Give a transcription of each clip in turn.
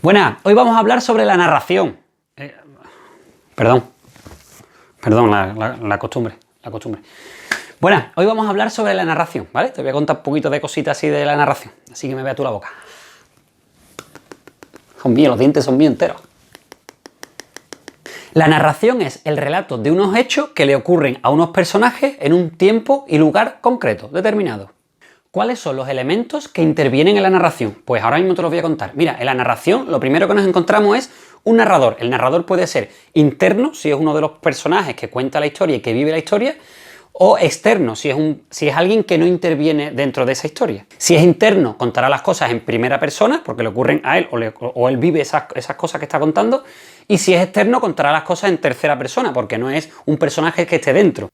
Buenas, hoy vamos a hablar sobre la narración. Perdón, la costumbre. Buenas, hoy vamos a hablar sobre la narración, ¿vale? Te voy a contar un poquito de cositas así de la narración, así que me vea tú la boca. Son míos, los dientes son míos enteros. La narración es el relato de unos hechos que le ocurren a unos personajes en un tiempo y lugar concreto, determinado. ¿Cuáles son los elementos que intervienen en la narración? Pues ahora mismo te los voy a contar. Mira, en la narración lo primero que nos encontramos es un narrador. El narrador puede ser interno, si es uno de los personajes que cuenta la historia y que vive la historia, o externo, si es alguien que no interviene dentro de esa historia. Si es interno, contará las cosas en primera persona, porque le ocurren a él o él vive esas cosas que está contando, y si es externo, contará las cosas en tercera persona, porque no es un personaje que esté dentro.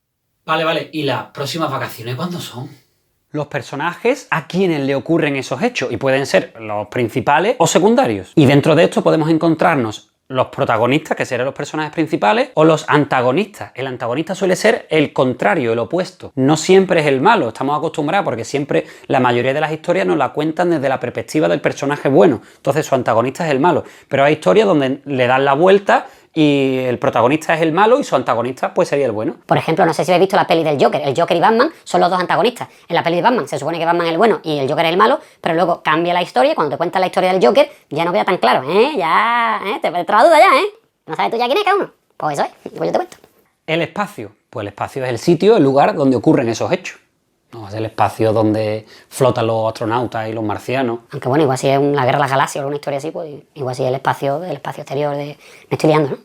Vale, ¿y las próximas vacaciones cuándo son? Los personajes a quienes le ocurren esos hechos, y pueden ser los principales o secundarios. Y dentro de esto podemos encontrarnos los protagonistas, que serán los personajes principales, o los antagonistas. El antagonista suele ser el contrario, el opuesto. No siempre es el malo, estamos acostumbrados porque siempre la mayoría de las historias nos la cuentan desde la perspectiva del personaje bueno. Entonces su antagonista es el malo. Pero hay historias donde le dan la vuelta y el protagonista es el malo y su antagonista pues sería el bueno. Por ejemplo, no sé si habéis visto la peli del Joker. El Joker y Batman son los dos antagonistas. En la peli de Batman se supone que Batman es el bueno y el Joker es el malo, pero luego cambia la historia y cuando te cuentan la historia del Joker ya no queda tan claro, te entra la duda ya, ¿No sabes tú ya quién es cada uno? Pues eso es, pues yo te cuento. El espacio. Pues el espacio es el sitio, el lugar donde ocurren esos hechos. No es el espacio donde flotan los astronautas y los marcianos. Aunque bueno, igual si es la guerra de las galaxias o alguna historia así, pues igual si es el espacio exterior de... Me estoy liando, ¿no?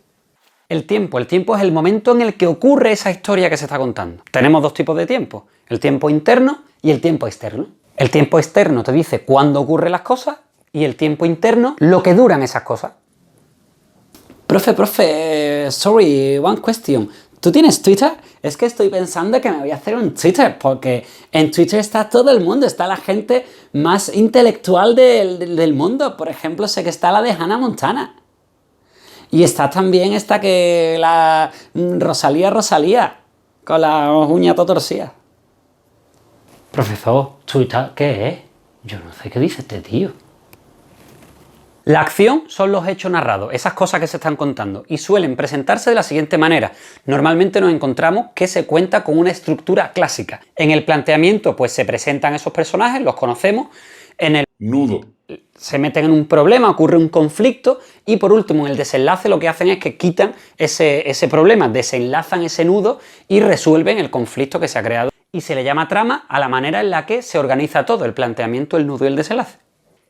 El tiempo es el momento en el que ocurre esa historia que se está contando. Tenemos dos tipos de tiempo, el tiempo interno y el tiempo externo. El tiempo externo te dice cuándo ocurren las cosas y el tiempo interno lo que duran esas cosas. Profe, sorry, one question. ¿Tú tienes Twitter? Es que estoy pensando que me voy a hacer un Twitter, porque en Twitter está todo el mundo, está la gente más intelectual del mundo. Por ejemplo, sé que está la de Hannah Montana. Y está también esta que la Rosalía, con la uña toda torcida. Profesor, ¿Twitter qué es? Yo no sé qué dice este tío. La acción son los hechos narrados, esas cosas que se están contando, y suelen presentarse de la siguiente manera. Normalmente nos encontramos que se cuenta con una estructura clásica. En el planteamiento, pues se presentan esos personajes, los conocemos. En el nudo se meten en un problema, ocurre un conflicto, y por último en el desenlace lo que hacen es que quitan ese problema, desenlazan ese nudo y resuelven el conflicto que se ha creado. Y se le llama trama a la manera en la que se organiza todo, el planteamiento, el nudo y el desenlace.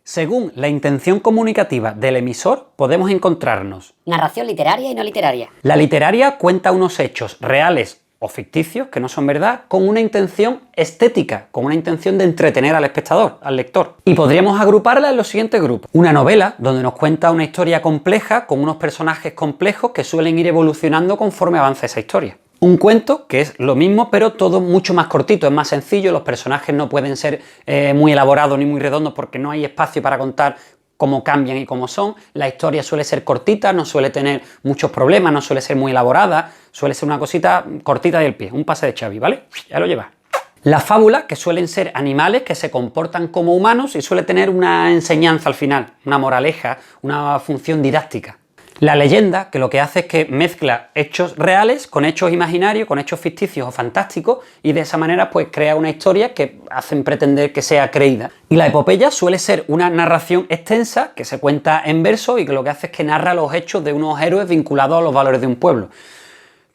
Según la intención comunicativa del emisor, podemos encontrarnos Narración literaria y no literaria. La literaria cuenta unos hechos reales o ficticios, que no son verdad, con una intención estética, con una intención de entretener al espectador, al lector. Y podríamos agruparla en los siguientes grupos. Una novela, donde nos cuenta una historia compleja, con unos personajes complejos que suelen ir evolucionando conforme avanza esa historia. Un cuento, que es lo mismo, pero todo mucho más cortito, es más sencillo, los personajes no pueden ser muy elaborados ni muy redondos porque no hay espacio para contar cómo cambian y cómo son. La historia suele ser cortita, no suele tener muchos problemas, no suele ser muy elaborada, suele ser una cosita cortita del pie, un pase de Xavi, ¿vale? Ya lo llevas. Las fábulas, que suelen ser animales que se comportan como humanos y suele tener una enseñanza al final, una moraleja, una función didáctica. La leyenda, que lo que hace es que mezcla hechos reales con hechos imaginarios, con hechos ficticios o fantásticos, y de esa manera pues crea una historia que hacen pretender que sea creída. Y la epopeya suele ser una narración extensa que se cuenta en verso y que lo que hace es que narra los hechos de unos héroes vinculados a los valores de un pueblo.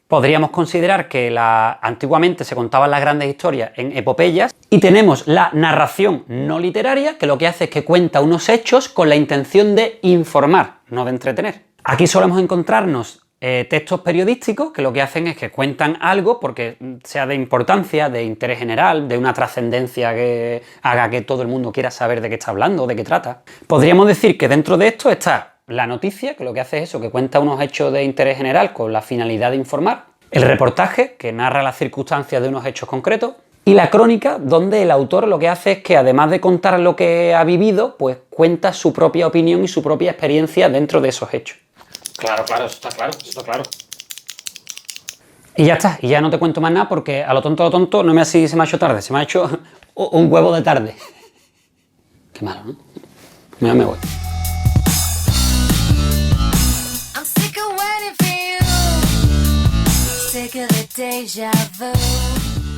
Podríamos considerar que antiguamente se contaban las grandes historias en epopeyas, y tenemos la narración no literaria, que lo que hace es que cuenta unos hechos con la intención de informar, no de entretener. Aquí solemos encontrarnos textos periodísticos que lo que hacen es que cuentan algo porque sea de importancia, de interés general, de una trascendencia que haga que todo el mundo quiera saber de qué está hablando, de qué trata. Podríamos decir que dentro de esto está la noticia, que lo que hace es eso, que cuenta unos hechos de interés general con la finalidad de informar. El reportaje, que narra las circunstancias de unos hechos concretos. Y la crónica, donde el autor lo que hace es que además de contar lo que ha vivido, pues cuenta su propia opinión y su propia experiencia dentro de esos hechos. Claro, eso está claro. Y ya está, y ya no te cuento más nada porque a lo tonto no se me ha hecho tarde, se me ha hecho un huevo de tarde. Qué malo, ¿no? Mira, me voy. Deja vu.